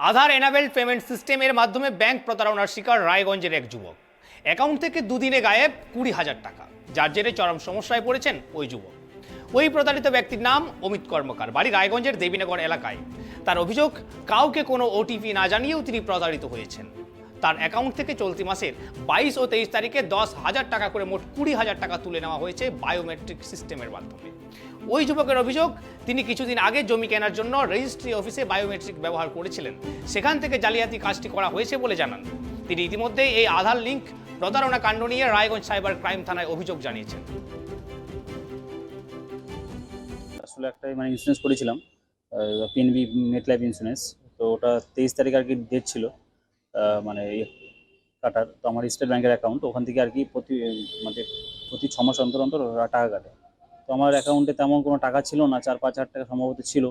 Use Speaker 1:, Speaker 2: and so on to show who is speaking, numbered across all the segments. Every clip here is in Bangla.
Speaker 1: আধার এনাবেলড পেমেন্ট সিস্টেমের মাধ্যমে ব্যাংক প্রতারণার শিকার রায়গঞ্জের এক যুবক। অ্যাকাউন্ট থেকে দুদিনে গায়েব 20,000 টাকা, যার জেরে চরম সমস্যায় পড়েছেন ওই যুবক। ওই প্রতারিত ব্যক্তির নাম অমিত কর্মকার, বাড়ি রায়গঞ্জের দেবীনগর এলাকায়। তার অভিযোগ, কাউকে কোনো ওটিপি না জানিয়েও তিনি প্রতারিত হয়েছেন। তার অ্যাকাউন্ট থেকে চলতি মাসের 22 ও 23 তারিখে 10,000 টাকা করে মোট 20,000 টাকা তুলে নেওয়া হয়েছে বায়োমেট্রিক সিস্টেমের মাধ্যমে। ওই যুবকের অভিযোগ, তিনি কিছুদিন আগে জমি কেনার জন্য রেজিস্ট্রি অফিসে বায়োমেট্রিক ব্যবহার করেছিলেন, সেখান থেকে জালিয়াতি কাজটি করা হয়েছে বলে জানান তিনি। ইতিমধ্যেই এই আধার লিঙ্ক প্রতারণা কাণ্ড নিয়ে রায়গঞ্জ সাইবার ক্রাইম থানায় অভিযোগ জানিয়েছেন।
Speaker 2: আসলে একটা ইন্স্যুরেন্স করেছিলাম, পিএনবি মেটলাইফ ইন্স্যুরেন্স। তো ওটা 23 তারিখ আর কি ডেট ছিল কাটার। তো আমার স্টেট ব্যাংকের অ্যাকাউন্ট, ওখান থেকে আর কি প্রতি 6 মাস অন্তর অন্তর ওরা টাকা কাটে। তো আমার অ্যাকাউন্টে তেমন কোনো টাকা ছিল না, 4-5 হাজার টাকা সম্ভবত ছিল।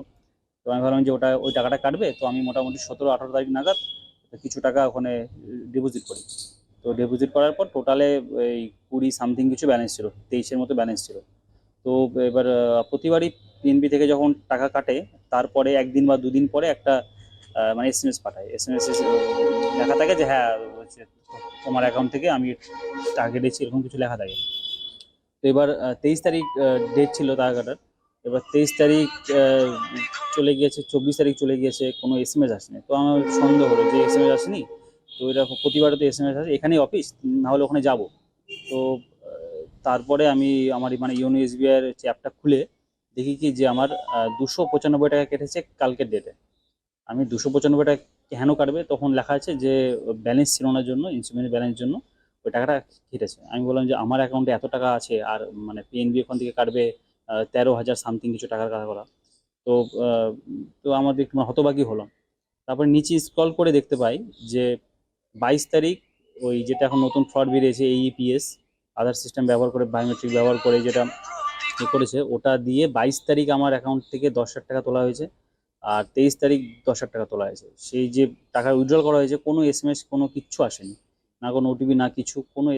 Speaker 2: তো আমি ভাবলাম যে ওই টাকাটা কাটবে, তো আমি মোটামুটি 17-18 তারিখ নাগাদ কিছু টাকা ওখানে ডিপোজিট করি। তো ডিপোজিট করার পর টোটালে এই 20 সামথিং কিছু ব্যালেন্স ছিল, 23-এর মতো ব্যালেন্স ছিল। তো এবার প্রতিবারই পিএনবি থেকে যখন টাকা কাটে, তারপরে একদিন বা দুদিন পরে একটা এসএমএস পাঠায়। এসএমএস লেখা থাকে যে হ্যাঁ হচ্ছে তোমার অ্যাকাউন্ট থেকে আমি টাকা কেটেছি, এরকম কিছু লেখা থাকে। তো এবার 23 তারিখ ডেট ছিল টাকা কাটার। এবার 23 তারিখ চলে গিয়েছে, 24 তারিখ চলে গিয়েছে, কোনো এসএমএস আসেনি। তো আমার সন্দেহ হলো যে এসএমএস আসেনি, তো এটা প্রতিবারে তো এসএমএস আসে, এখানেই অফিস, না হলে ওখানে যাব। তো তারপরে আমি আমার ইউনো এসবিআইয়ের অ্যাপটা খুলে দেখি কি যে আমার 295 টাকা কেটেছে কালকের ডেটে। আমি 295 টাকা কেন কাটবে, তখন লেখা আছে যে ব্যালেন্স ছিল না জন্য, ইন্স্যুরেন্স ব্যালেন্স জন্য ওই টাকাটা কেটেছে। আমি বললাম যে আমার অ্যাকাউন্টে এত টাকা আছে, আর পিএনবি ওখান থেকে কাটবে 13,000 সামথিং কিছু টাকার কথা করা। তো তো আমাদের একটু হতবাকি হলাম। তারপর নিচে স্ক্রল করে দেখতে পাই যে 22 তারিখ, ওই যেটা এখন নতুন ফ্রড বেরিয়েছে, এইপিএস আধার সিস্টেম ব্যবহার করে, বায়োমেট্রিক ব্যবহার করে যেটা করেছে, ওটা দিয়ে 22 তারিখ আমার অ্যাকাউন্ট থেকে 10,000 টাকা তোলা হয়েছে। আর 23 তারিখ 10,000 টাকা তোলা হয়েছে। সেই যে টাকা উইথড্রল করা হয়েছে, কোনো এসএমএস কোনো কিচ্ছু আসেনি, না কোনো ওটিপি, না কিছু, কোনো